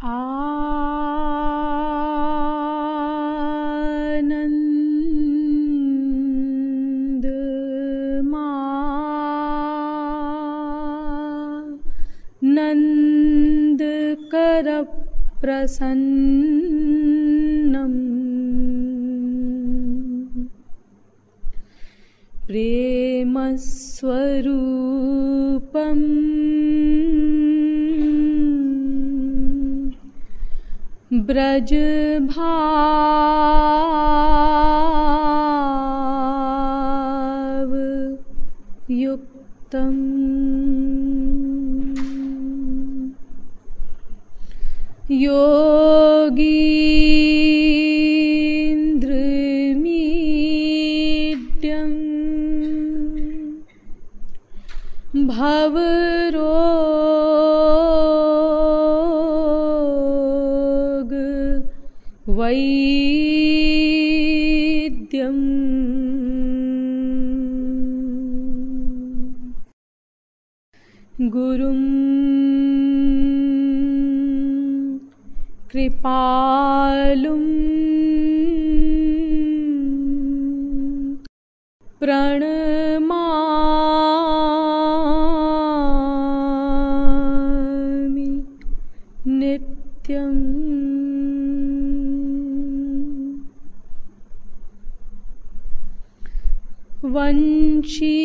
आनंद नंद कर प्रसन्नम प्रेम स्वरूपम ब्रज भाव युक्तम योगीन्द्र मीड्यं भवरोग वैद्यं गुरुं कृपालुं प्रणमामि नित्यम् वंशी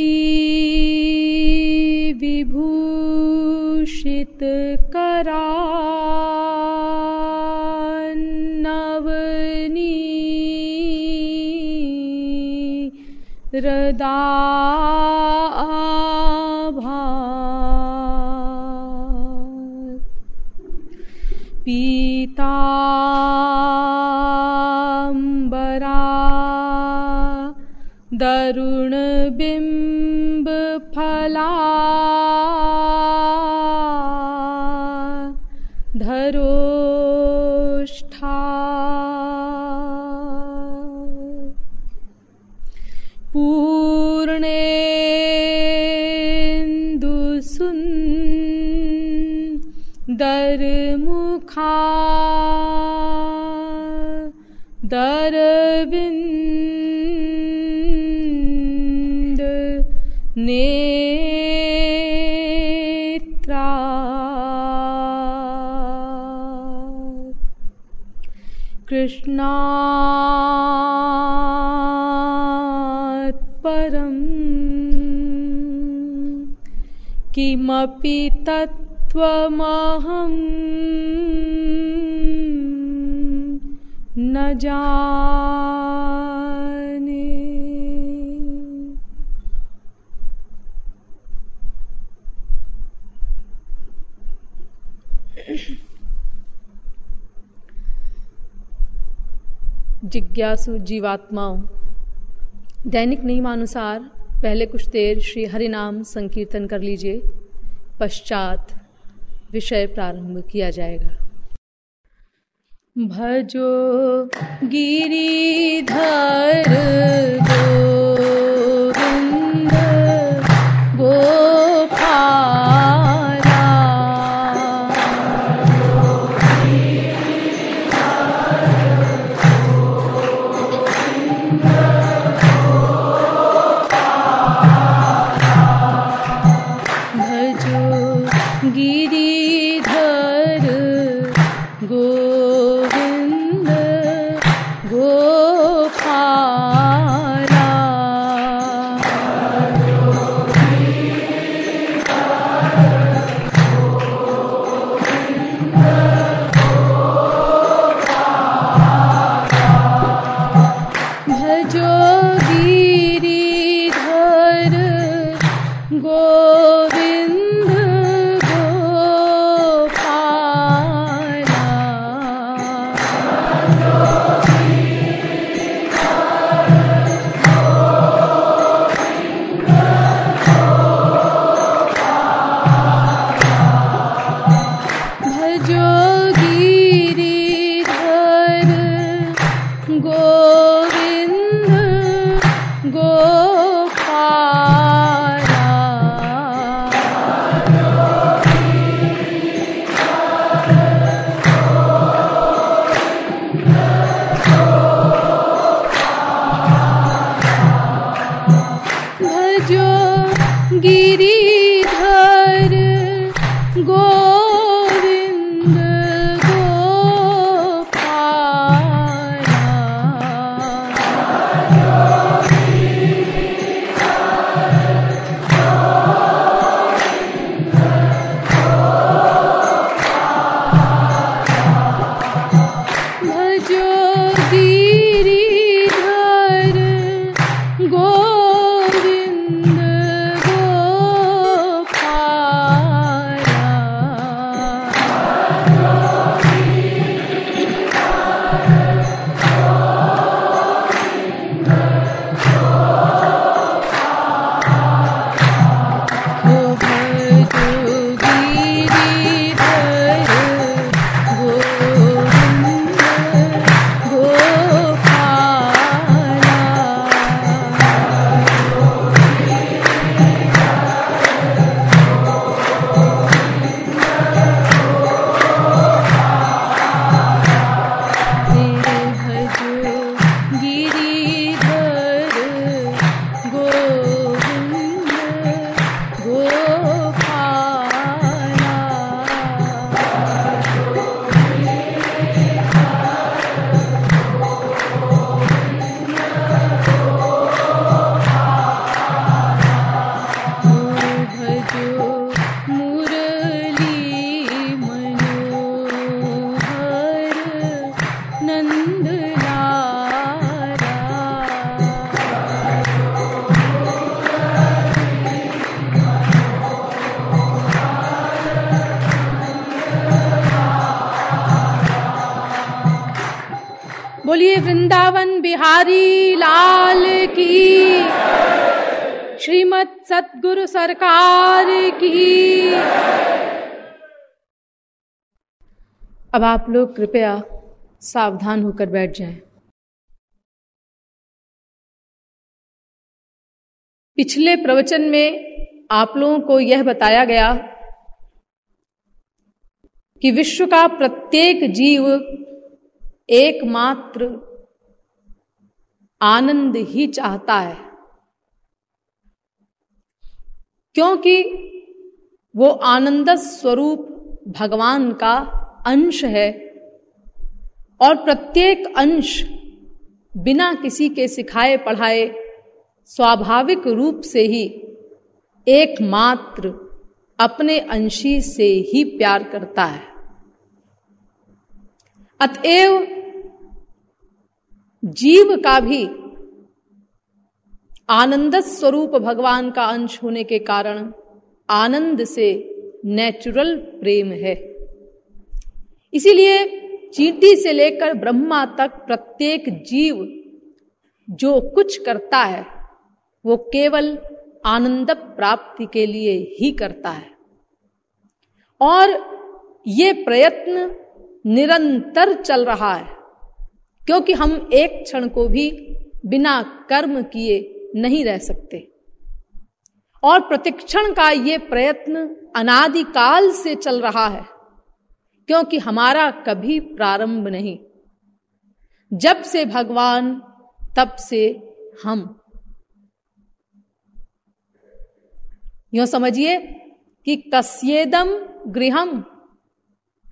विभूषितकरान्नवनीरदाभात् पीताम्बरा दरुणबिम्बफला धरोष्ठा पूर्णेन्दुसुन्दरमुखा दरविन्द नेत्रा कृष्णात् परं किमपि तत्त्वमहं न जाने। जिज्ञासु जीवात्माओं, दैनिक नियमानुसार पहले कुछ देर श्री हरिनाम संकीर्तन कर लीजिए, पश्चात विषय प्रारंभ किया जाएगा। भजो गिरिधर गोविंद गोपाला, भजो गिरिधर गोविंद गोपाला, भजो गिरिधर गोविंद गोपाला, बोलिए वृंदावन बिहारी लाल की, श्रीमद सतगुरु सरकार की। अब आप लोग कृपया सावधान होकर बैठ जाएं। पिछले प्रवचन में आप लोगों को यह बताया गया कि विश्व का प्रत्येक जीव एकमात्र आनंद ही चाहता है, क्योंकि वो आनंद स्वरूप भगवान का अंश है और प्रत्येक अंश बिना किसी के सिखाए पढ़ाए स्वाभाविक रूप से ही एकमात्र अपने अंशी से ही प्यार करता है। अतएव जीव का भी आनंद स्वरूप भगवान का अंश होने के कारण आनंद से नेचुरल प्रेम है। इसीलिए चींटी से लेकर ब्रह्मा तक प्रत्येक जीव जो कुछ करता है वो केवल आनंद प्राप्ति के लिए ही करता है, और ये प्रयत्न निरंतर चल रहा है, क्योंकि हम एक क्षण को भी बिना कर्म किए नहीं रह सकते। और प्रतिक्षण का ये प्रयत्न अनादिकाल से चल रहा है, क्योंकि हमारा कभी प्रारंभ नहीं। जब से भगवान तब से हम। यूं समझिए कि कस्येदम गृहम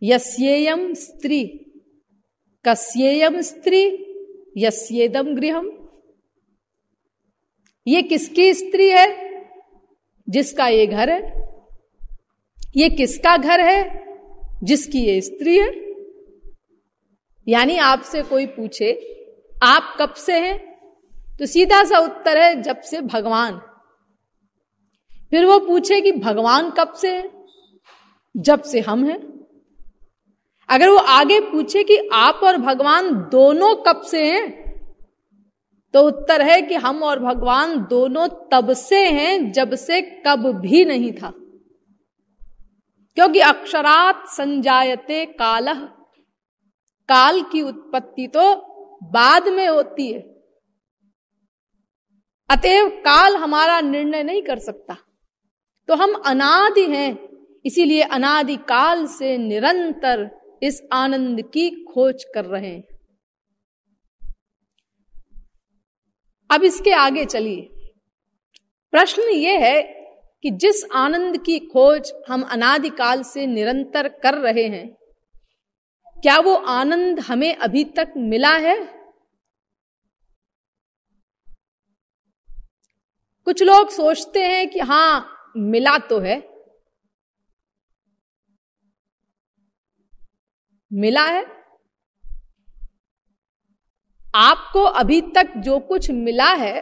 यस्येयम स्त्री, कस्येयम स्त्री यस्येदम गृहम। ये किसकी स्त्री है? जिसका ये घर है। ये किसका घर है? जिसकी ये स्त्री है। यानी आपसे कोई पूछे आप कब से हैं, तो सीधा सा उत्तर है जब से भगवान। फिर वो पूछे कि भगवान कब से है? जब से हम हैं। अगर वो आगे पूछे कि आप और भगवान दोनों कब से हैं, तो उत्तर है कि हम और भगवान दोनों तब से हैं जब से कब भी नहीं था। क्योंकि अक्षरात् संजायते कालः, काल की उत्पत्ति तो बाद में होती है। अतएव काल हमारा निर्णय नहीं कर सकता। तो हम अनादि हैं, इसीलिए अनादि काल से निरंतर इस आनंद की खोज कर रहे हैं। अब इसके आगे चलिए। प्रश्न यह है कि जिस आनंद की खोज हम अनादि काल से निरंतर कर रहे हैं, क्या वो आनंद हमें अभी तक मिला है? कुछ लोग सोचते हैं कि हां मिला तो है, मिला है। आपको अभी तक जो कुछ मिला है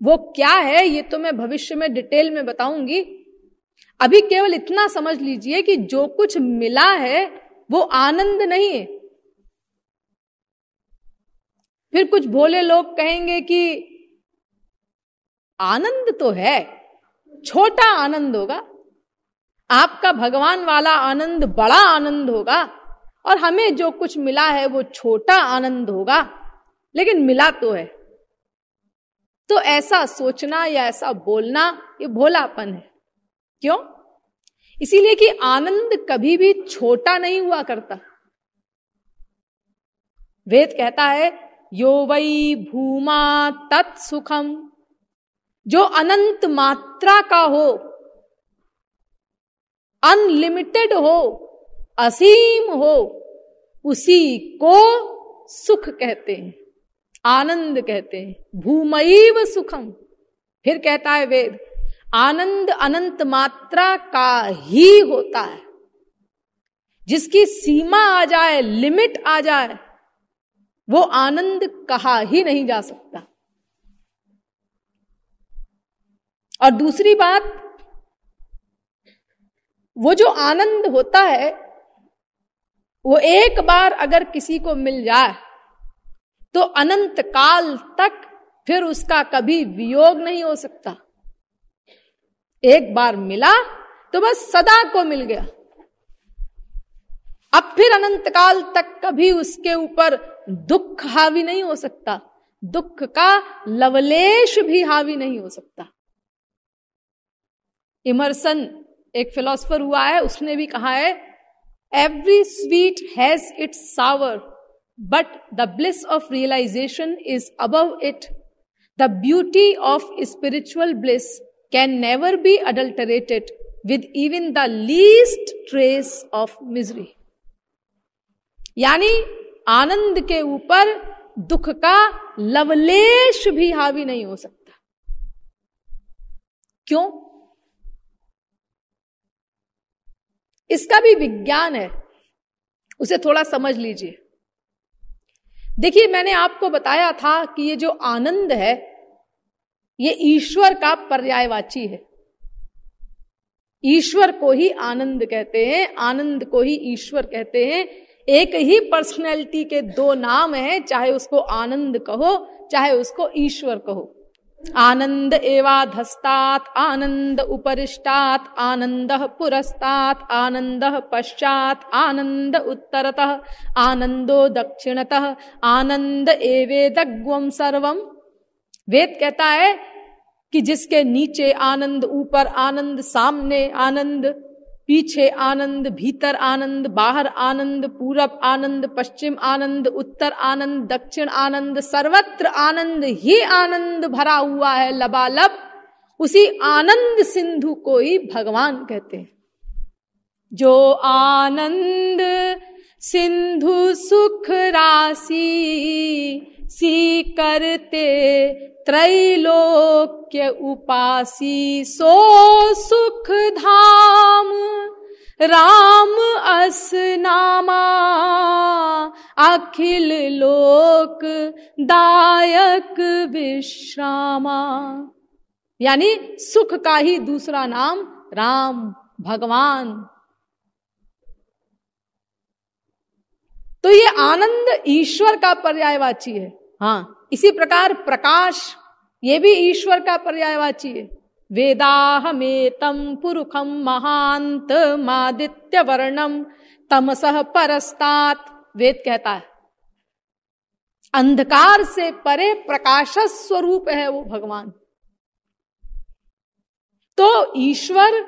वो क्या है, ये तो मैं भविष्य में डिटेल में बताऊंगी। अभी केवल इतना समझ लीजिए कि जो कुछ मिला है वो आनंद नहीं है। फिर कुछ भोले लोग कहेंगे कि आनंद तो है, छोटा आनंद होगा, आपका भगवान वाला आनंद बड़ा आनंद होगा और हमें जो कुछ मिला है वो छोटा आनंद होगा, लेकिन मिला तो है। तो ऐसा सोचना या ऐसा बोलना ये भोलापन है। क्यों? इसीलिए कि आनंद कभी भी छोटा नहीं हुआ करता। वेद कहता है यो वै भूमा तत्सुखम, जो अनंत मात्रा का हो, अनलिमिटेड हो, असीम हो, उसी को सुख कहते हैं, आनंद कहते हैं। भूमैव सुखम। फिर कहता है वेद आनंद अनंत मात्रा का ही होता है। जिसकी सीमा आ जाए, लिमिट आ जाए, वो आनंद कहा ही नहीं जा सकता। और दूसरी बात, वो जो आनंद होता है वो एक बार अगर किसी को मिल जाए तो अनंत काल तक फिर उसका कभी वियोग नहीं हो सकता। एक बार मिला तो बस सदा को मिल गया। अब फिर अनंत काल तक कभी उसके ऊपर दुख हावी नहीं हो सकता, दुख का लवलेश भी हावी नहीं हो सकता। इमर्सन एक फिलोसोफर हुआ है, उसने भी कहा है, every sweet has its sour but the bliss of realisation is above it. The beauty of spiritual bliss can never be adulterated with even the least trace of misery. यानी आनंद के ऊपर दुख का लवलेश भी हावी नहीं हो सकता। क्यों? इसका भी विज्ञान है, उसे थोड़ा समझ लीजिए। देखिए, मैंने आपको बताया था कि ये जो आनंद है ये ईश्वर का पर्यायवाची है। ईश्वर को ही आनंद कहते हैं, आनंद को ही ईश्वर कहते हैं। एक ही पर्सनैलिटी के दो नाम हैं, चाहे उसको आनंद कहो चाहे उसको ईश्वर कहो। आनंद एवाधस्तात्, आनंद उपरिष्टात्, आनंद पुरस्तात्, आनंद पश्चात्, आनंद उत्तरतः, आनंदो दक्षिणतः, आनंद एवेदग्वम सर्वम। वेद कहता है कि जिसके नीचे आनंद, ऊपर आनंद, सामने आनंद, पीछे आनंद, भीतर आनंद, बाहर आनंद, पूरब आनंद, पश्चिम आनंद, उत्तर आनंद, दक्षिण आनंद, सर्वत्र आनंद ही आनंद भरा हुआ है लबालब। उसी आनंद सिंधु को ही भगवान कहते हैं। जो आनंद सिंधु सुख राशि, सी करते त्रैलोक्य उपासी, सो सुख धाम राम अस नामा, अखिल लोक दायक विश्रामा। यानी सुख का ही दूसरा नाम राम, भगवान। तो ये आनंद ईश्वर का पर्यायवाची है। हाँ, इसी प्रकार प्रकाश ये भी ईश्वर का पर्यायवाची है। वेदाहमेतम पुरुषम महांत मादित्य वर्णम तमसः परस्तात्, वेद कहता है अंधकार से परे प्रकाश स्वरूप है वो भगवान। तो ईश्वर,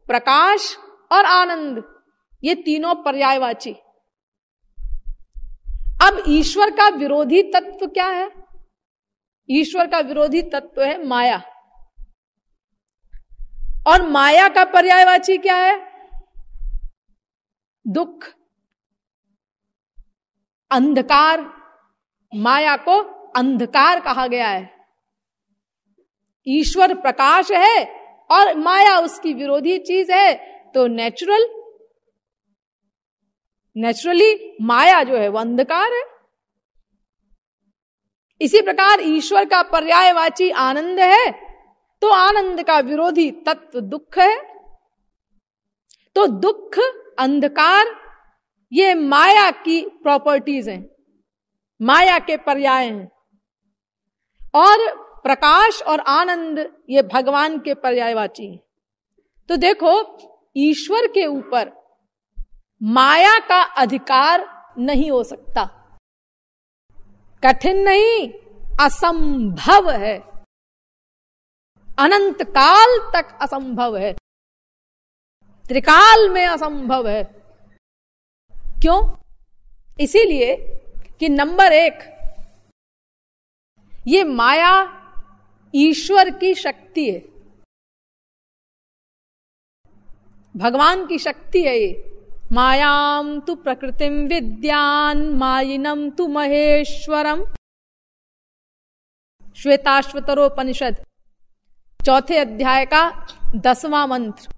प्रकाश और आनंद ये तीनों पर्यायवाची। अब ईश्वर का विरोधी तत्व क्या है? ईश्वर का विरोधी तत्व है माया। और माया का पर्यायवाची क्या है? दुख, अंधकार। माया को अंधकार कहा गया है। ईश्वर प्रकाश है और माया उसकी विरोधी चीज है। तो नेचुरली माया जो है वो अंधकार है। इसी प्रकार ईश्वर का पर्यायवाची आनंद है, तो आनंद का विरोधी तत्व दुख है। तो दुख, अंधकार ये माया की प्रॉपर्टीज हैं, माया के पर्याय हैं। और प्रकाश और आनंद ये भगवान के पर्यायवाची हैं। तो देखो, ईश्वर के ऊपर माया का अधिकार नहीं हो सकता। कठिन नहीं, असंभव है। अनंत काल तक असंभव है, त्रिकाल में असंभव है। क्यों? इसीलिए कि नंबर 1, ये माया ईश्वर की शक्ति है, भगवान की शक्ति है ये। मायाम तु प्रकृतिम विद्यान मायिनम तु महेश्वरम। श्वेताश्वतरोपनिषद 4 अध्याय का 10वां मंत्र।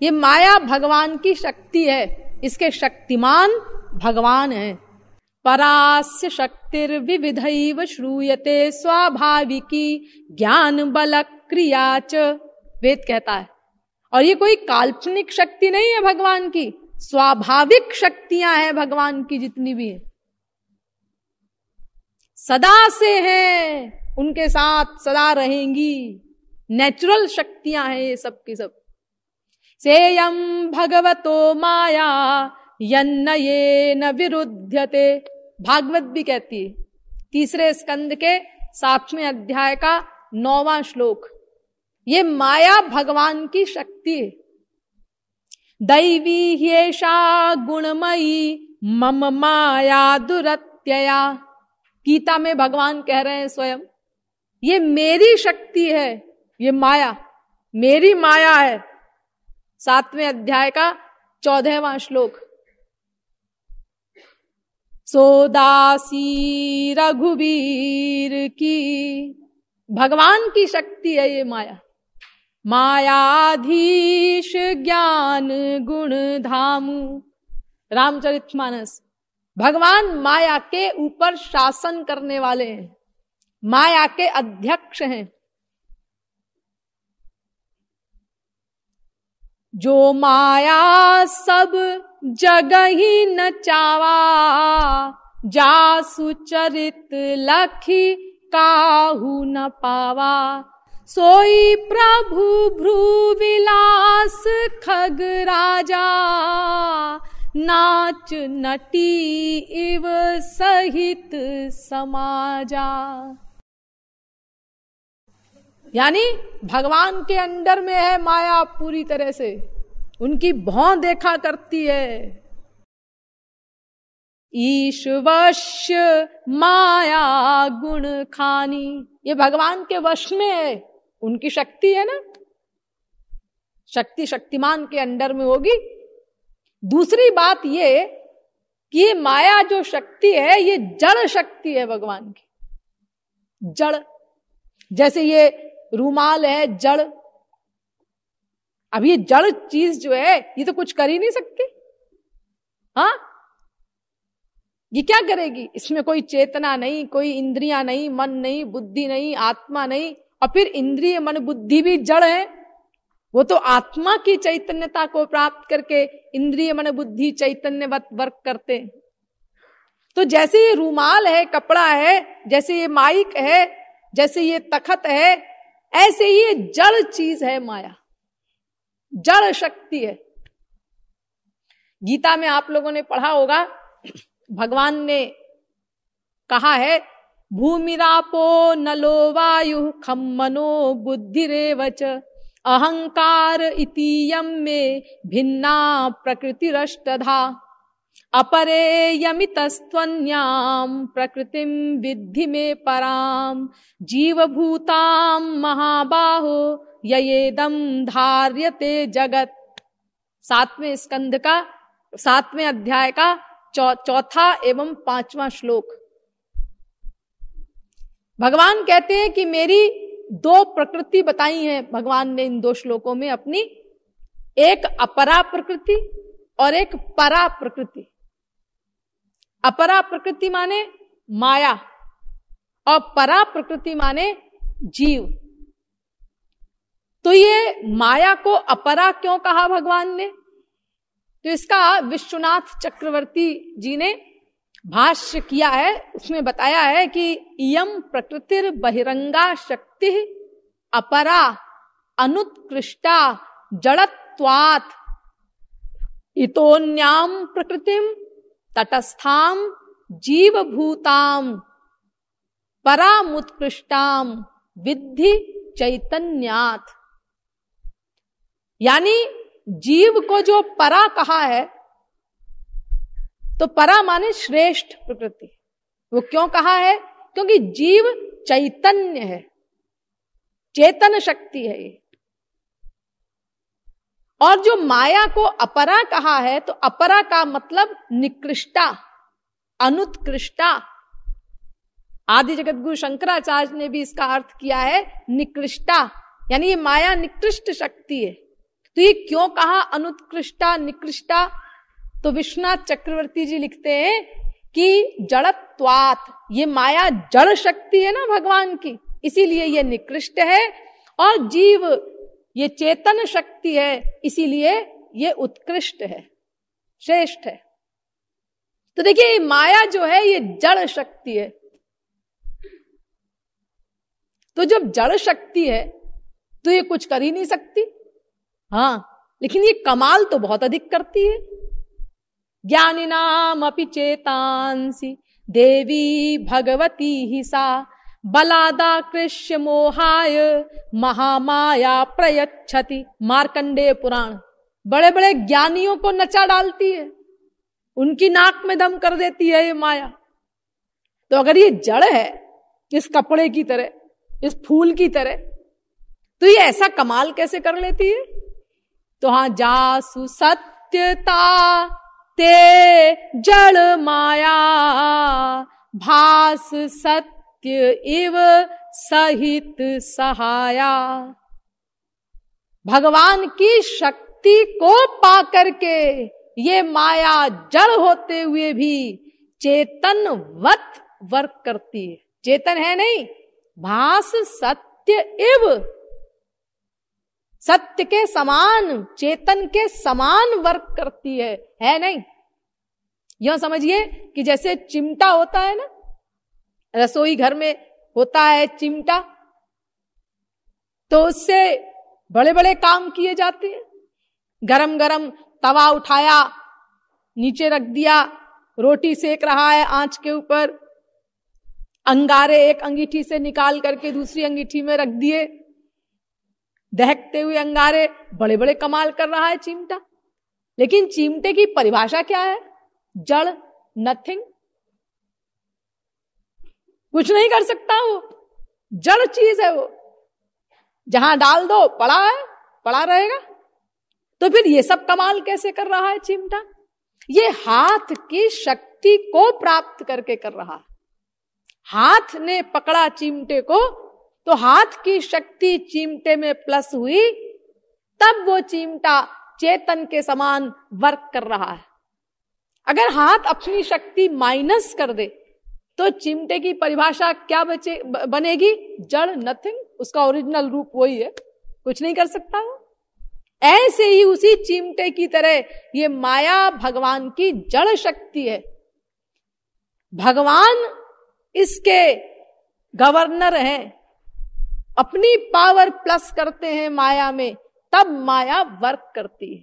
ये माया भगवान की शक्ति है, इसके शक्तिमान भगवान है। परास्य शक्तिर्विविधैव श्रूयते स्वाभाविकी ज्ञान बल क्रिया च, वेद कहता है। और ये कोई काल्पनिक शक्ति नहीं है भगवान की, स्वाभाविक शक्तियां हैं भगवान की जितनी भी है, सदा से हैं, उनके साथ सदा रहेंगी। नेचुरल शक्तियां हैं ये सब की सब। सेयम भगवतो माया यन्न ये न विरुध्यते, भागवत भी कहती है, 3 स्कंद के 7वें अध्याय का 9वां श्लोक। ये माया भगवान की शक्ति है। दैवी ह्येषा गुणमयी मम माया दुरत्यया, गीता में भगवान कह रहे हैं स्वयं, ये मेरी शक्ति है, ये माया मेरी माया है। 7वें अध्याय का 14वां श्लोक। सोदासी रघुवीर की, भगवान की शक्ति है ये माया। मायाधीश ज्ञान गुण धामु, रामचरितमानस। भगवान माया के ऊपर शासन करने वाले हैं, माया के अध्यक्ष हैं। जो माया सब जगह ही नचावा, जासु चरित लखी काहू न पावा। सोई प्रभु भ्रू विलास खग राजा, नाच नटी इव सहित समाजा। यानी भगवान के अंडर में है माया पूरी तरह से, उनकी भौं देखा करती है। ईश्वश्य माया गुण खानी, ये भगवान के वश में है, उनकी शक्ति है ना, शक्ति शक्तिमान के अंडर में होगी। दूसरी बात ये कि ये माया जो शक्ति है ये जड़ शक्ति है भगवान की, जड़। जैसे ये रूमाल है जड़, अब ये जड़ चीज जो है ये तो कुछ कर ही नहीं सकती। हाँ, ये क्या करेगी? इसमें कोई चेतना नहीं, कोई इंद्रियां नहीं, मन नहीं, बुद्धि नहीं, आत्मा नहीं। और फिर इंद्रिय मन बुद्धि भी जड़ है, वो तो आत्मा की चैतन्यता को प्राप्त करके इंद्रिय मन बुद्धि चैतन्यवत वर्क करते। तो जैसे ये रूमाल है, कपड़ा है, जैसे ये माइक है, जैसे ये तखत है, ऐसे ही ये जड़ चीज है माया, जड़ शक्ति है। गीता में आप लोगों ने पढ़ा होगा, भगवान ने कहा है, भूमिरापो नलो वायु खम मनो बुद्धिरेवच अहंकार इतीयम में भिन्ना प्रकृतिरष्टधा अपरे यमितस्त्वन्याम प्रकृतिम विद्धि में पराम जीवभूताम महाबाहो ययेदम धार्यते जगत। 7वें स्कंद का 7वें अध्याय का 4था एवं 5वां श्लोक। भगवान कहते हैं कि मेरी 2 प्रकृति बताई है भगवान ने इन 2 श्लोकों में अपनी, एक अपरा प्रकृति और एक परा प्रकृति। अपरा प्रकृति माने माया और परा प्रकृति माने जीव। तो ये माया को अपरा क्यों कहा भगवान ने? तो इसका विश्वनाथ चक्रवर्ती जी ने भाष्य किया है, उसमें बताया है कि इयम प्रकृतिर बहिरंगा शक्ति अपरा अनुत्कृष्टा जड़त्वात् इतोन्याम प्रकृतिम तटस्थाम जीवभूताम परामुत्कृष्टाम विद्धि चैतन्यात्। यानी जीव को जो परा कहा है, तो परा माने श्रेष्ठ प्रकृति। वो क्यों कहा है? क्योंकि जीव चैतन्य है, चेतन शक्ति है ये। और जो माया को अपरा कहा है, तो अपरा का मतलब निकृष्टा, अनुत्कृष्टा। आदि जगतगुरु शंकराचार्य ने भी इसका अर्थ किया है निकृष्टा, यानी ये माया निकृष्ट शक्ति है। तो ये क्यों कहा अनुत्कृष्टा, निकृष्टा? तो विश्वनाथ चक्रवर्ती जी लिखते हैं कि जड़त्वात्, ये माया जड़ शक्ति है ना भगवान की, इसीलिए ये निकृष्ट है। और जीव ये चेतन शक्ति है, इसीलिए ये उत्कृष्ट है। श्रेष्ठ है। तो देखिए माया जो है ये जड़ शक्ति है। तो जब जड़ शक्ति है तो ये कुछ कर ही नहीं सकती। हाँ, लेकिन ये कमाल तो बहुत अधिक करती है। ज्ञानिनाम अपि चेतांसि देवी भगवती ही सा बलादा कृष्य मोहाय महामाया प्रयच्छति। मार्कंडेय पुराण। बड़े बड़े ज्ञानियों को नचा डालती है, उनकी नाक में दम कर देती है ये माया। तो अगर ये जड़ है इस कपड़े की तरह, इस फूल की तरह, तो ये ऐसा कमाल कैसे कर लेती है? तो हां, जासु सत्यता ते जड़ माया भास सत्य इव सहित सहाया। भगवान की शक्ति को पा करके ये माया जड़ होते हुए भी चेतनवत वर्क करती है। चेतन है नहीं, भास सत्य इव, सत्य के समान, चेतन के समान वर्क करती है नहीं। यह समझिए कि जैसे चिमटा होता है ना, रसोई घर में होता है चिमटा, तो उससे बड़े बड़े काम किए जाते हैं। गरम गरम तवा उठाया, नीचे रख दिया, रोटी सेक रहा है आंच के ऊपर, अंगारे एक अंगीठी से निकाल करके दूसरी अंगीठी में रख दिए, दहकते हुए अंगारे, बड़े बड़े कमाल कर रहा है चिमटा। लेकिन चिमटे की परिभाषा क्या है? जड़, नथिंग, कुछ नहीं कर सकता वो, जड़ चीज है वो। जहां डाल दो पड़ा है, पड़ा रहेगा। तो फिर ये सब कमाल कैसे कर रहा है चिमटा? ये हाथ की शक्ति को प्राप्त करके कर रहा है। हाथ ने पकड़ा चिमटे को, तो हाथ की शक्ति चिमटे में प्लस हुई, तब वो चिमटा चेतन के समान वर्क कर रहा है। अगर हाथ अपनी शक्ति माइनस कर दे तो चिमटे की परिभाषा क्या बनेगी? जड़, नथिंग। उसका ओरिजिनल रूप वही है, कुछ नहीं कर सकता वो। ऐसे ही उसी चिमटे की तरह ये माया भगवान की जड़ शक्ति है। भगवान इसके गवर्नर हैं, अपनी पावर प्लस करते हैं माया में, तब माया वर्क करती है।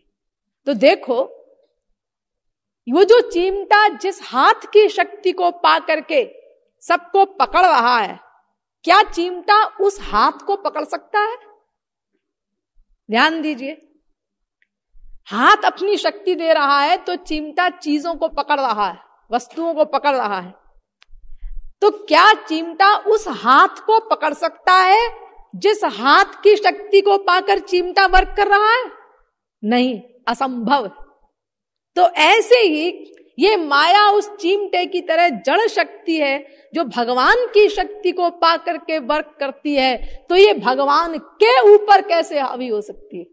तो देखो, वो जो चिमटा जिस हाथ की शक्ति को पा करके सबको पकड़ रहा है, क्या चिमटा उस हाथ को पकड़ सकता है? ध्यान दीजिए, हाथ अपनी शक्ति दे रहा है तो चिमटा चीजों को पकड़ रहा है, वस्तुओं को पकड़ रहा है। तो क्या चिमटा उस हाथ को पकड़ सकता है जिस हाथ की शक्ति को पाकर चिमटा वर्क कर रहा है? नहीं, असंभव। तो ऐसे ही ये माया उस चिमटे की तरह जड़ शक्ति है जो भगवान की शक्ति को पा करके वर्क करती है। तो ये भगवान के ऊपर कैसे हावी हो सकती है?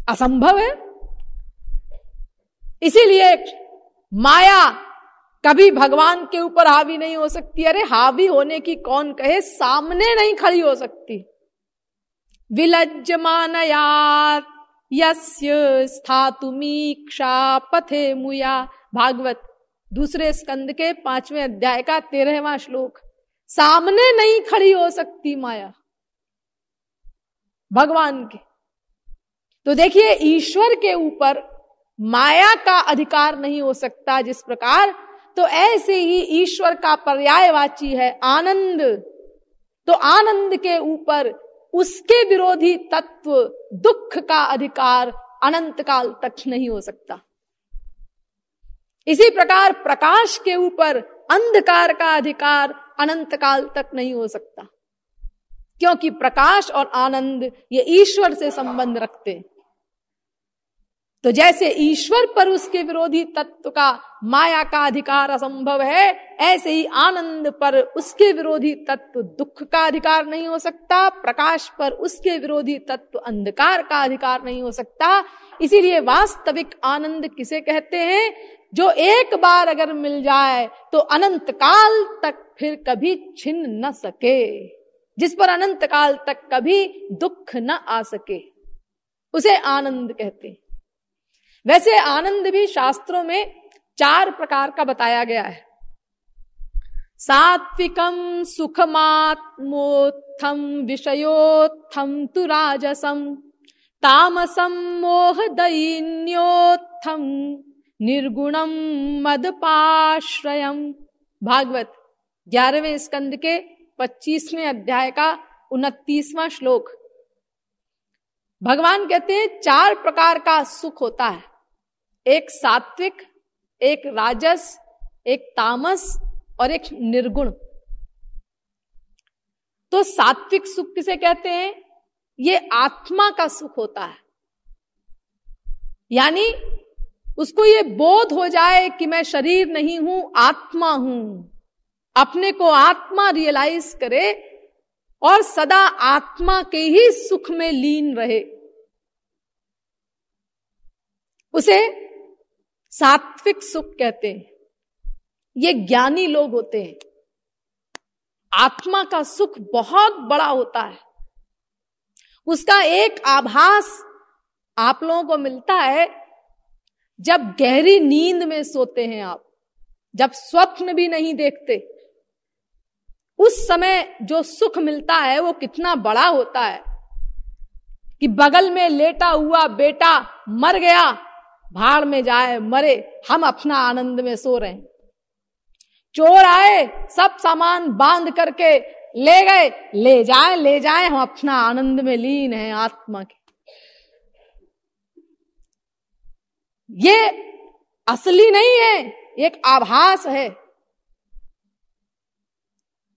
असंभव है। इसीलिए माया कभी भगवान के ऊपर हावी नहीं हो सकती। अरे हावी होने की कौन कहे, सामने नहीं खड़ी हो सकती। विलज्जमानयात् यस्य स्थातुमीक्षा पथे मुया। भागवत दूसरे स्कंद के 5वें अध्याय का 13वां श्लोक। सामने नहीं खड़ी हो सकती माया भगवान के। तो देखिए, ईश्वर के ऊपर माया का अधिकार नहीं हो सकता जिस प्रकार, तो ऐसे ही ईश्वर का पर्यायवाची है आनंद। तो आनंद के ऊपर उसके विरोधी तत्व दुख का अधिकार अनंत काल तक नहीं हो सकता। इसी प्रकार प्रकाश के ऊपर अंधकार का अधिकार अनंत काल तक नहीं हो सकता, क्योंकि प्रकाश और आनंद ये ईश्वर से संबंध रखते हैं। तो जैसे ईश्वर पर उसके विरोधी तत्व का माया का अधिकार असंभव है, ऐसे ही आनंद पर उसके विरोधी तत्व दुख का अधिकार नहीं हो सकता, प्रकाश पर उसके विरोधी तत्व अंधकार का अधिकार नहीं हो सकता। इसीलिए वास्तविक आनंद किसे कहते हैं? जो एक बार अगर मिल जाए तो अनंत काल तक फिर कभी छिन न सके, जिस पर अनंत काल तक कभी दुख न आ सके, उसे आनंद कहते हैं। वैसे आनंद भी शास्त्रों में 4 प्रकार का बताया गया है। सात्विकम सुखमात्मोत्थम विषयोत्थम तु राजसम तामसम मोहदैन्योत्थम निर्गुणम मदपाश्रयम। भागवत 11वें स्कंद के 25वें अध्याय का 29वां श्लोक। भगवान कहते हैं 4 प्रकार का सुख होता है, एक सात्विक, एक राजस, एक तामस और एक निर्गुण। तो सात्विक सुख किसे कहते हैं? ये आत्मा का सुख होता है, यानी उसको ये बोध हो जाए कि मैं शरीर नहीं हूं, आत्मा हूं, अपने को आत्मा रियलाइज करे और सदा आत्मा के ही सुख में लीन रहे, उसे सात्विक सुख कहते हैं। ये ज्ञानी लोग होते हैं। आत्मा का सुख बहुत बड़ा होता है, उसका एक आभास आप लोगों को मिलता है जब गहरी नींद में सोते हैं आप, जब स्वप्न भी नहीं देखते, उस समय जो सुख मिलता है वो कितना बड़ा होता है कि बगल में लेटा हुआ बेटा मर गया, भाड़ में जाए मरे, हम अपना आनंद में सो रहे हैं। चोर आए, सब सामान बांध करके ले गए, ले जाए, हम अपना आनंद में लीन हैं आत्मा के। ये असली नहीं है, एक आभास है।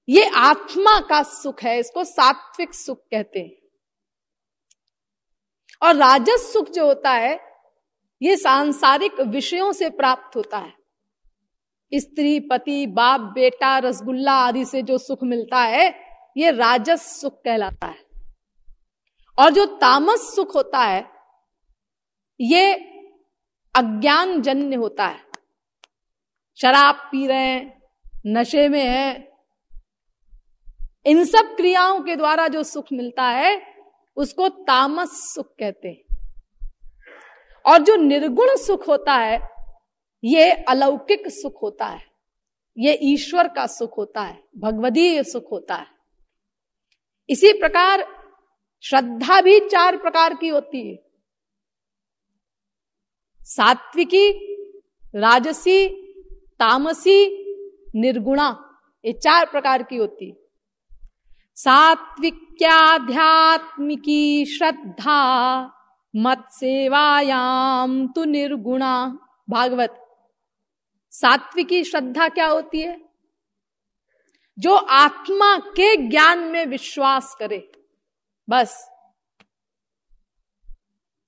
ये आत्मा का सुख है, इसको सात्विक सुख कहते हैं। और राजस सुख जो होता है ये सांसारिक विषयों से प्राप्त होता है। स्त्री, पति, बाप, बेटा, रसगुल्ला आदि से जो सुख मिलता है ये राजस सुख कहलाता है। और जो तामस सुख होता है ये अज्ञान जन्य होता है। शराब पी रहे हैं, नशे में हैं, इन सब क्रियाओं के द्वारा जो सुख मिलता है उसको तामस सुख कहते हैं। और जो निर्गुण सुख होता है ये अलौकिक सुख होता है, ये ईश्वर का सुख होता है, भगवदीय सुख होता है। इसी प्रकार श्रद्धा भी 4 प्रकार की होती है। सात्विकी, राजसी, तामसी, निर्गुणा, ये 4 प्रकार की होती है। सात्विक्याध्यात्मिकी श्रद्धा मत सेवायाम तु निर्गुणा। भागवत, सात्विकी श्रद्धा क्या होती है? जो आत्मा के ज्ञान में विश्वास करे, बस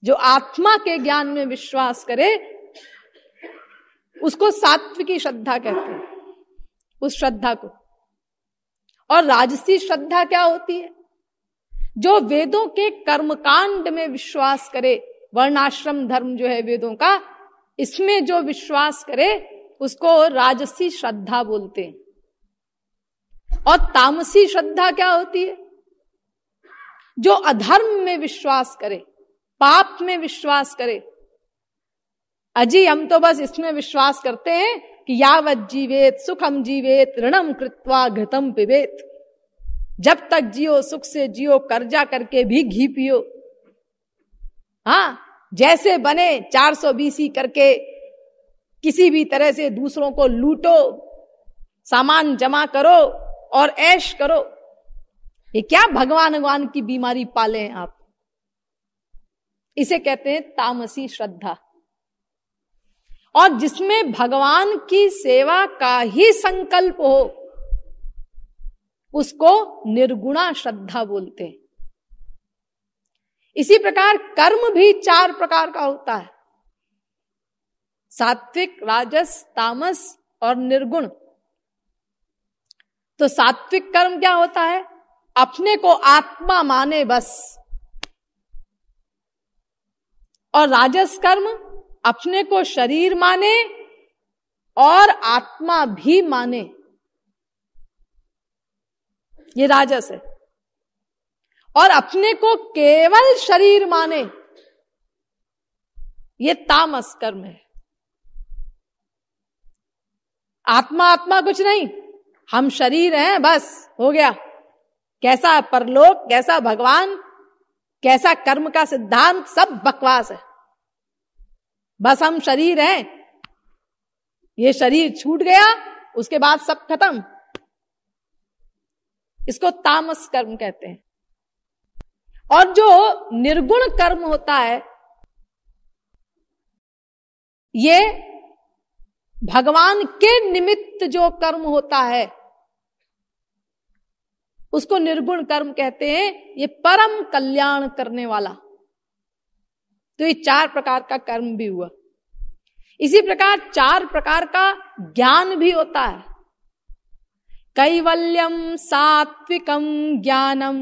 जो आत्मा के ज्ञान में विश्वास करे उसको सात्विकी श्रद्धा कहते हैं, उस श्रद्धा को। और राजसी श्रद्धा क्या होती है? जो वेदों के कर्मकांड में विश्वास करे, वर्णाश्रम धर्म जो है वेदों का, इसमें जो विश्वास करे उसको राजसी श्रद्धा बोलते हैं। और तामसी श्रद्धा क्या होती है? जो अधर्म में विश्वास करे, पाप में विश्वास करे। अजी हम तो बस इसमें विश्वास करते हैं कि यावत जीवेत सुखम जीवेत ऋणम कृत्वा घृतम पिबेत। जब तक जियो सुख से जियो, कर्जा करके भी घी पियो। हाँ, जैसे बने 420 करके किसी भी तरह से दूसरों को लूटो, सामान जमा करो और ऐश करो। ये क्या भगवान की बीमारी पाले हैं आप? इसे कहते हैं तामसी श्रद्धा। और जिसमें भगवान की सेवा का ही संकल्प हो उसको निर्गुणा श्रद्धा बोलते हैं। इसी प्रकार कर्म भी 4 प्रकार का होता है, सात्विक, राजस, तामस और निर्गुण। तो सात्विक कर्म क्या होता है? अपने को आत्मा माने बस। और राजस कर्म अपने को शरीर माने और आत्मा भी माने, ये राजस है। और अपने को केवल शरीर माने, ये तामस कर्म है। आत्मा आत्मा कुछ नहीं, हम शरीर हैं, बस हो गया। कैसा परलोक, कैसा भगवान, कैसा कर्म का सिद्धांत, सब बकवास है। बस हम शरीर हैं, ये शरीर छूट गया, उसके बाद सब खत्म। इसको तामस कर्म कहते हैं। और जो निर्गुण कर्म होता है, ये भगवान के निमित्त जो कर्म होता है उसको निर्गुण कर्म कहते हैं। ये परम कल्याण करने वाला। तो ये 4 प्रकार का कर्म भी हुआ। इसी प्रकार 4 प्रकार का ज्ञान भी होता है। कैवल्यम सात्विकम ज्ञानम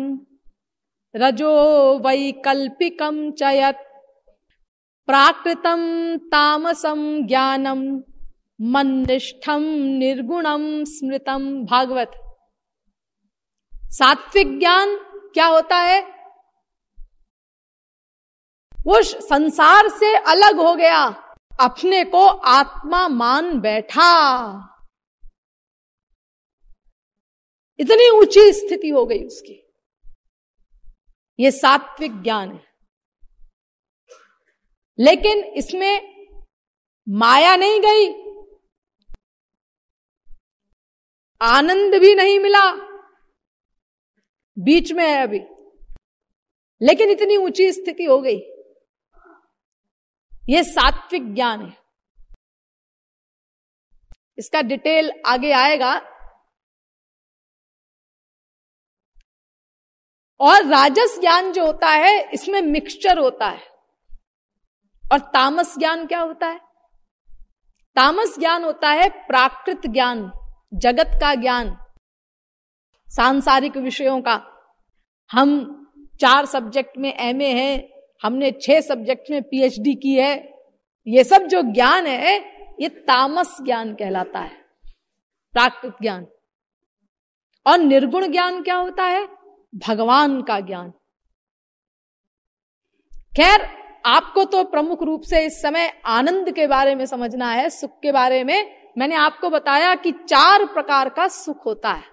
रजो वैकल्पिकम च यत् प्राकृतम तामसम ज्ञानम मन्निष्ठम निर्गुणम स्मृतम। भागवत। सात्विक ज्ञान क्या होता है? वो संसार से अलग हो गया, अपने को आत्मा मान बैठा। इतनी ऊंची स्थिति हो गई उसकी। ये सात्विक ज्ञान है। लेकिन इसमें माया नहीं गई, आनंद भी नहीं मिला, बीच में है अभी। लेकिन इतनी ऊंची स्थिति हो गई। यह सात्विक ज्ञान है। इसका डिटेल आगे आएगा। और राजस ज्ञान जो होता है, इसमें मिक्सचर होता है। और तामस ज्ञान क्या होता है? तामस ज्ञान होता है प्राकृत ज्ञान, जगत का ज्ञान, सांसारिक विषयों का। हम 4 सब्जेक्ट में एमए हैं, हमने 6 सब्जेक्ट में पीएचडी की है। ये सब जो ज्ञान है, ये तामस ज्ञान कहलाता है, प्राकृत ज्ञान। और निर्गुण ज्ञान क्या होता है? भगवान का ज्ञान। खैर, आपको तो प्रमुख रूप से इस समय आनंद के बारे में समझना है, सुख के बारे में। मैंने आपको बताया कि 4 प्रकार का सुख होता है,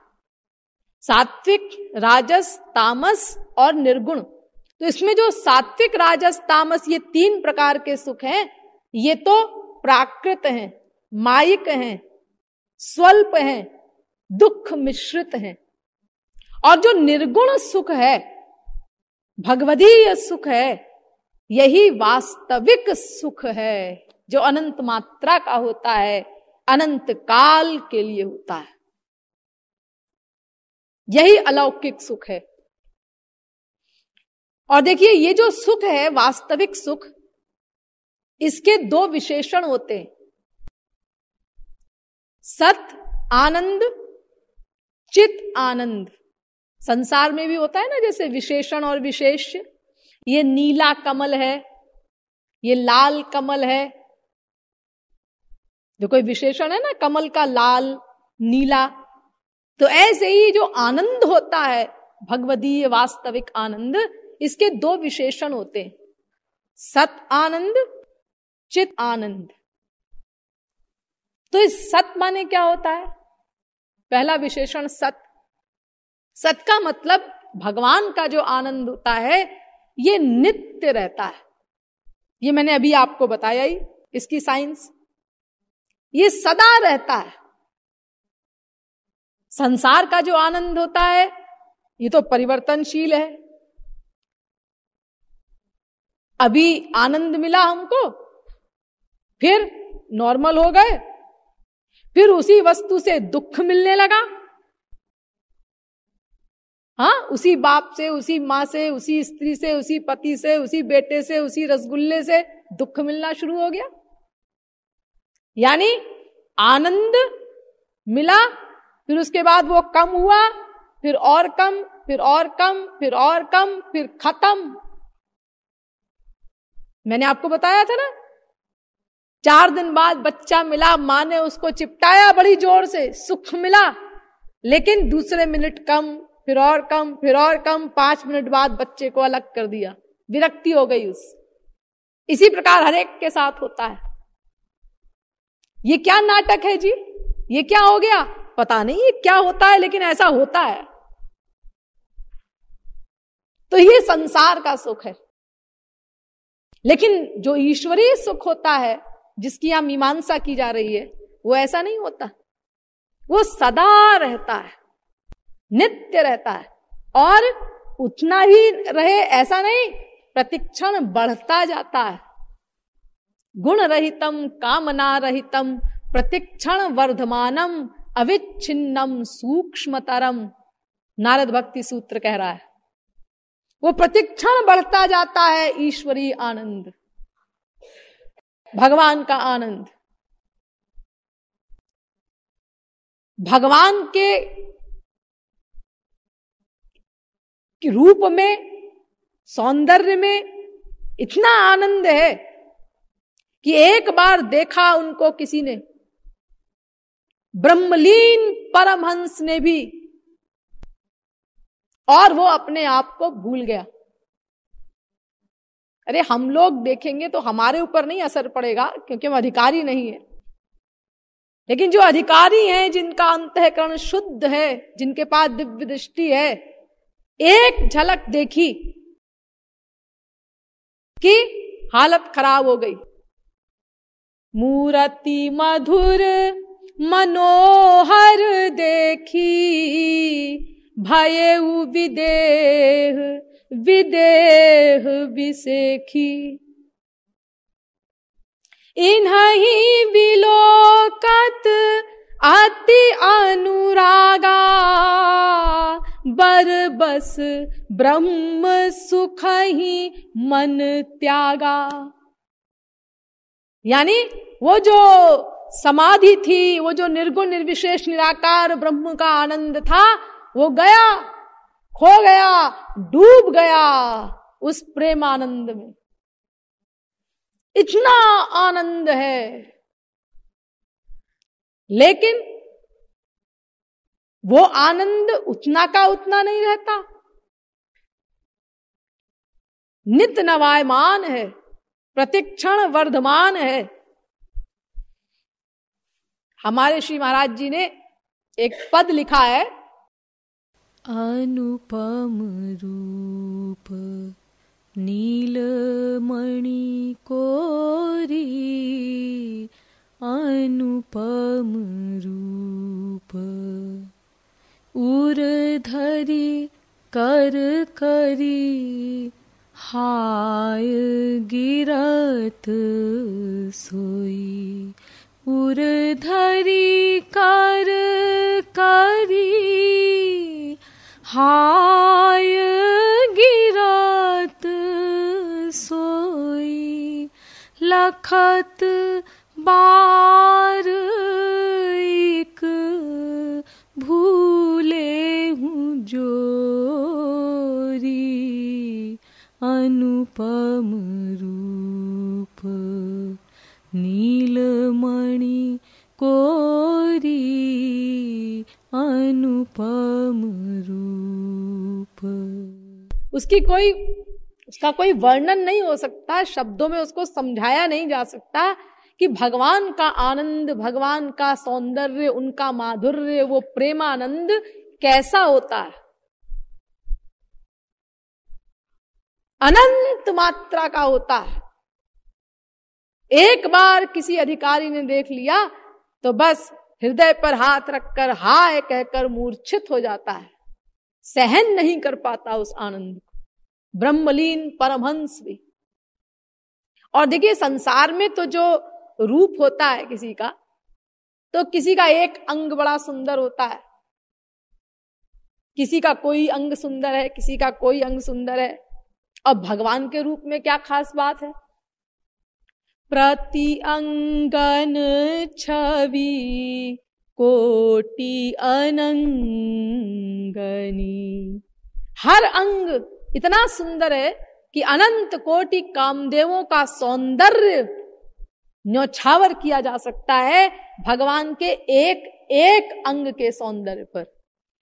सात्विक, राजस, तामस और निर्गुण। तो इसमें जो सात्विक, राजस, तामस, ये 3 प्रकार के सुख हैं, ये तो प्राकृत हैं, मायिक हैं, स्वल्प हैं, दुख मिश्रित हैं। और जो निर्गुण सुख है, भगवदीय सुख है, यही वास्तविक सुख है, जो अनंत मात्रा का होता है, अनंत काल के लिए होता है। यही अलौकिक सुख है। और देखिए, ये जो सुख है, वास्तविक सुख, इसके 2 विशेषण होते हैं, सत आनंद, चित आनंद। संसार में भी होता है ना, जैसे विशेषण और विशेष। ये नीला कमल है, ये लाल कमल है। जो कोई विशेषण है ना, कमल का लाल, नीला। तो ऐसे ही जो आनंद होता है, भगवदीय वास्तविक आनंद, इसके 2 विशेषण होते हैं, सत आनंद, चित आनंद। तो इस सत माने क्या होता है? पहला विशेषण सत। सत का मतलब भगवान का जो आनंद होता है, ये नित्य रहता है। ये मैंने अभी आपको बताया ही, इसकी साइंस। ये सदा रहता है। संसार का जो आनंद होता है, ये तो परिवर्तनशील है। अभी आनंद मिला हमको, फिर नॉर्मल हो गए, फिर उसी वस्तु से दुख मिलने लगा। हाँ, उसी बाप से, उसी माँ से, उसी स्त्री से, उसी पति से, उसी बेटे से, उसी रसगुल्ले से दुख मिलना शुरू हो गया। यानी आनंद मिला, फिर उसके बाद वो कम हुआ, फिर और कम, फिर और कम, फिर और कम, फिर खत्म। मैंने आपको बताया था ना, 4 दिन बाद बच्चा मिला, माँ ने उसको चिपटाया बड़ी जोर से, सुख मिला। लेकिन दूसरे मिनट कम, फिर और कम, फिर और कम, 5 मिनट बाद बच्चे को अलग कर दिया, विरक्ति हो गई उस। इसी प्रकार हर एक के साथ होता है। ये क्या नाटक है जी, ये क्या हो गया, पता नहीं ये क्या होता है, लेकिन ऐसा होता है। तो ये संसार का सुख है। लेकिन जो ईश्वरीय सुख होता है, जिसकी यहां मीमांसा की जा रही है, वो ऐसा नहीं होता। वो सदा रहता है, नित्य रहता है, और उतना ही रहे ऐसा नहीं, प्रतिक्षण बढ़ता जाता है। गुण रहितम कामना रहितम प्रतिक्षण वर्धमानम अविच्छिन्नम सूक्ष्मतरम, नारद भक्ति सूत्र कह रहा है। वो प्रतिक्षण बढ़ता जाता है ईश्वरीय आनंद, भगवान का आनंद। भगवान के रूप में, सौंदर्य में इतना आनंद है कि एक बार देखा उनको किसी ने, ब्रह्मलीन परमहंस ने भी, और वो अपने आप को भूल गया। अरे हम लोग देखेंगे तो हमारे ऊपर नहीं असर पड़ेगा, क्योंकि हम अधिकारी नहीं है। लेकिन जो अधिकारी हैं, जिनका अंतःकरण शुद्ध है, जिनके पास दिव्य दृष्टि है, एक झलक देखी कि हालत खराब हो गई। मूर्ति मधुर मनोहर देखी, भयउ विदेह विदेह विसेखी। इन्हीं विलोकत अति अनुरागा, बरबस ब्रह्म सुख ही मन त्यागा। यानी वो जो समाधि थी, वो जो निर्गुण निर्विशेष निराकार ब्रह्म का आनंद था, वो गया, खो गया, डूब गया उस प्रेम आनंद में। इतना आनंद है, लेकिन वो आनंद उतना का उतना नहीं रहता, नित्य नवायमान है, प्रतिक्षण वर्धमान है। हमारे श्री महाराज जी ने एक पद लिखा है, अनुपम रूप नीलमणि कोरी, अनुपम रूप उर्धरि कर करी, हाय गिरत सोई। उर्धरि कर करी, हाय गिरत सोई। लखत बार एक भूले हूँ जोरी, अनुपम रूप नीलमणि कोरी, अनुपम रूप। उसका कोई वर्णन नहीं हो सकता, शब्दों में उसको समझाया नहीं जा सकता कि भगवान का आनंद, भगवान का सौंदर्य, उनका माधुर्य, वो प्रेमानंद कैसा होता है। अनंत मात्रा का होता है। एक बार किसी अधिकारी ने देख लिया तो बस हृदय पर हाथ रखकर हाय कहकर मूर्छित हो जाता है, सहन नहीं कर पाता उस आनंद को, ब्रह्मलीन परमहंस भी। और देखिए, संसार में तो जो रूप होता है किसी का, तो किसी का एक अंग बड़ा सुंदर होता है, किसी का कोई अंग सुंदर है, किसी का कोई अंग सुंदर है। अब भगवान के रूप में क्या खास बात है? प्रति अंगन छवि कोटि अनंगनी। हर अंग इतना सुंदर है कि अनंत कोटि कामदेवों का सौंदर्य न्यौछावर किया जा सकता है भगवान के एक एक अंग के सौंदर्य पर।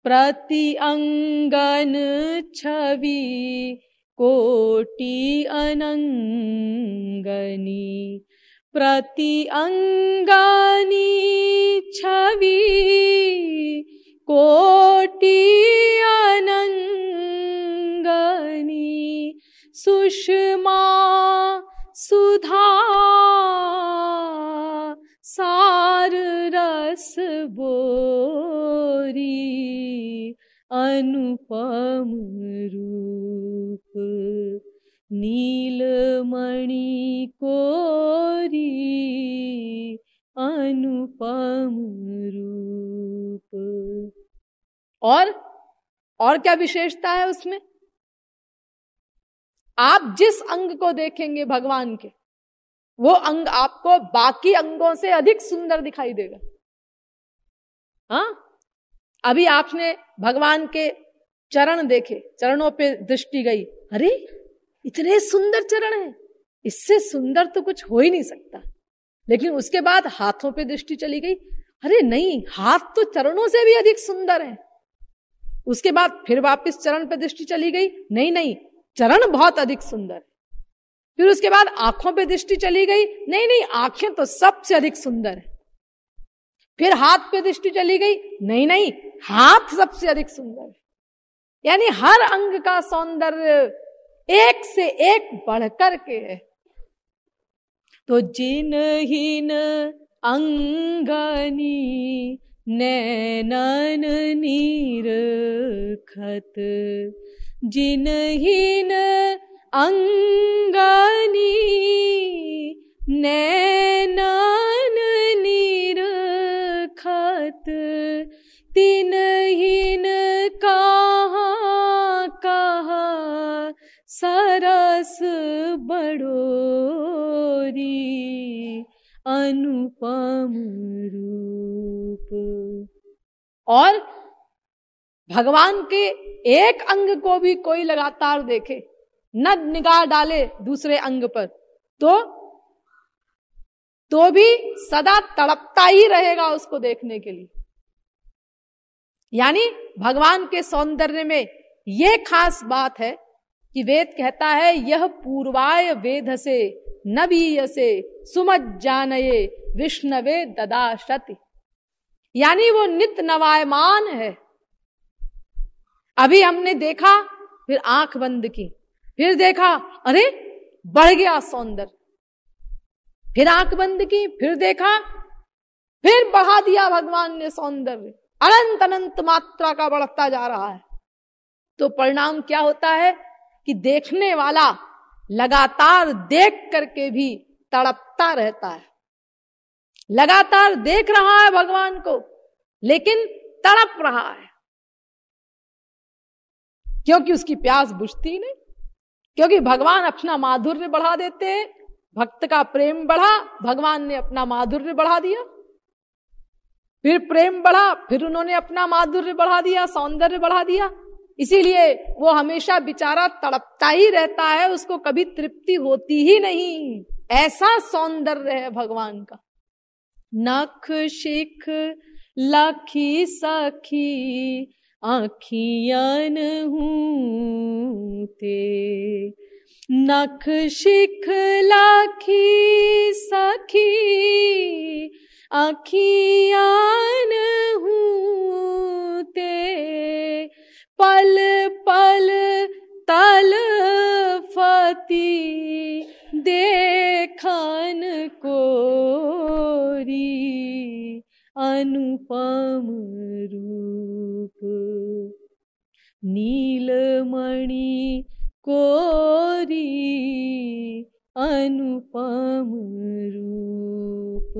प्रति अंगन छवि कोटि अनंगनी प्रति अंगानी छवि कोटि अनंगनी सुषमा सुधा सार रस बोरी अनुपम रूप नीलमणि कोरी अनुपम रूप। और क्या विशेषता है उसमें? आप जिस अंग को देखेंगे भगवान के, वो अंग आपको बाकी अंगों से अधिक सुंदर दिखाई देगा। हाँ, अभी आपने भगवान के चरण देखे, चरणों पे दृष्टि गई, अरे इतने सुंदर चरण हैं, इससे सुंदर तो कुछ हो ही नहीं सकता। लेकिन उसके बाद हाथों पे दृष्टि चली गई, अरे नहीं, हाथ तो चरणों से भी अधिक सुंदर है। उसके बाद फिर वापस चरण पे दृष्टि चली गई, नहीं नहीं, चरण बहुत अधिक सुंदर है। फिर उसके बाद आंखों पे दृष्टि चली गई, नहीं नहीं, आंखें तो सबसे अधिक सुंदर है। फिर हाथ पे दृष्टि चली गई, नहीं नहीं, हाथ सबसे अधिक सुंदर है। यानी हर अंग का सौंदर्य एक से एक बढ़कर के है। तो जिनहीन अंगनी नैनन नीरखत, जिनहीन अंगनी नैनन नीरखत, तिनहीन कहाँ कहाँ सरस बड़ोरी अनुपम रूप। और भगवान के एक अंग को भी कोई लगातार देखे, न निगाह डाले दूसरे अंग पर, तो भी सदा तड़पता ही रहेगा उसको देखने के लिए। यानी भगवान के सौंदर्य में यह खास बात है कि वेद कहता है, यह पूर्वाय वेद से नबीयसे सुमज्जानये विष्णवे ददाशति। यानी वो नित नवायमान है। अभी हमने देखा, फिर आंख बंद की, फिर देखा, अरे बढ़ गया सौंदर्य, फिर आंख बंद की, फिर देखा, फिर बढ़ा दिया भगवान ने सौंदर्य, अनंत अनंत मात्रा का बढ़ता जा रहा है। तो परिणाम क्या होता है कि देखने वाला लगातार देख करके भी तड़पता रहता है। लगातार देख रहा है भगवान को, लेकिन तड़प रहा है, क्योंकि उसकी प्यास बुझती नहीं। क्योंकि भगवान अपना माधुर्य बढ़ा देते हैं, भक्त का प्रेम बढ़ा, भगवान ने अपना माधुर्य बढ़ा दिया, फिर प्रेम बढ़ा, फिर उन्होंने अपना माधुर्य बढ़ा दिया, सौंदर्य बढ़ा दिया। इसीलिए वो हमेशा बेचारा तड़पता ही रहता है, उसको कभी तृप्ति होती ही नहीं। ऐसा सौंदर्य है भगवान का। नख शिख लखी सखी आखियन हूते, नख शिख लाखी सखी आखियन हूते, पल पल तल फती देखन कोरी अनुपम रूप, नीलमणि कोरी अनुपम रूप।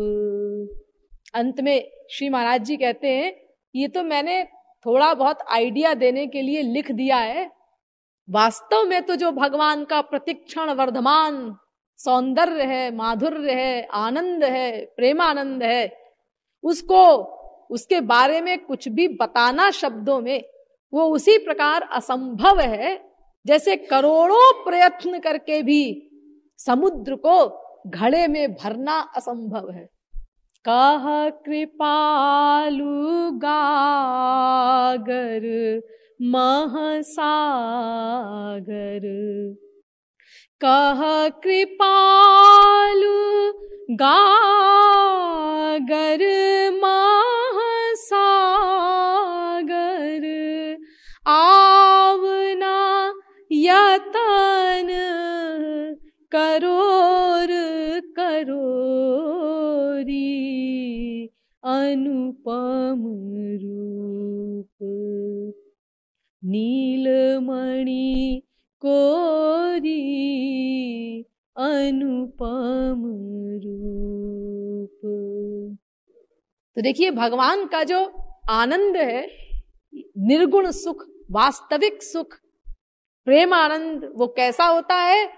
अंत में श्री महाराज जी कहते हैं, ये तो मैंने थोड़ा बहुत आइडिया देने के लिए लिख दिया है, वास्तव में तो जो भगवान का प्रतिक्षण वर्धमान सौंदर्य है, माधुर्य है, आनंद है, प्रेमानंद है, उसको उसके बारे में कुछ भी बताना शब्दों में वो उसी प्रकार असंभव है, जैसे करोड़ों प्रयत्न करके भी समुद्र को घड़े में भरना असंभव है। कह कृपालु गागर महासागर। कह कृपालु गागर महासागर, आवना यतन करोर करोरी, अनुपम रूप नीलमणि कोरी, अनुपम रूप। तो देखिए भगवान का जो आनंद है, निर्गुण सुख, वास्तविक सुख, प्रेम आनंद, वो कैसा होता है?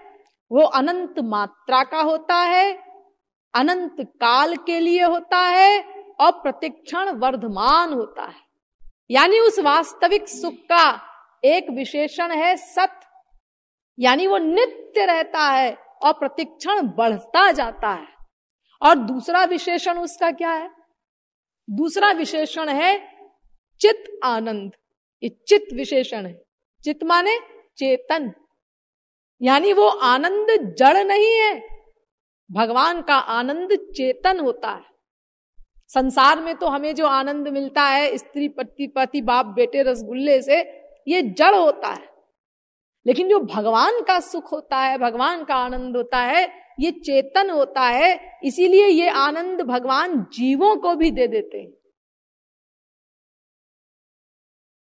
वो अनंत मात्रा का होता है, अनंत काल के लिए होता है और प्रतिक्षण वर्धमान होता है। यानी उस वास्तविक सुख का एक विशेषण है सत, यानी वो नित्य रहता है और प्रतिक्षण बढ़ता जाता है। और दूसरा विशेषण उसका क्या है? दूसरा विशेषण है चित आनंद। ये चित विशेषण है। चित माने चेतन, यानी वो आनंद जड़ नहीं है। भगवान का आनंद चेतन होता है। संसार में तो हमें जो आनंद मिलता है स्त्री पति बाप बेटे रसगुल्ले से, ये जड़ होता है। लेकिन जो भगवान का सुख होता है, भगवान का आनंद होता है, ये चेतन होता है। इसीलिए ये आनंद भगवान जीवों को भी दे देते हैं।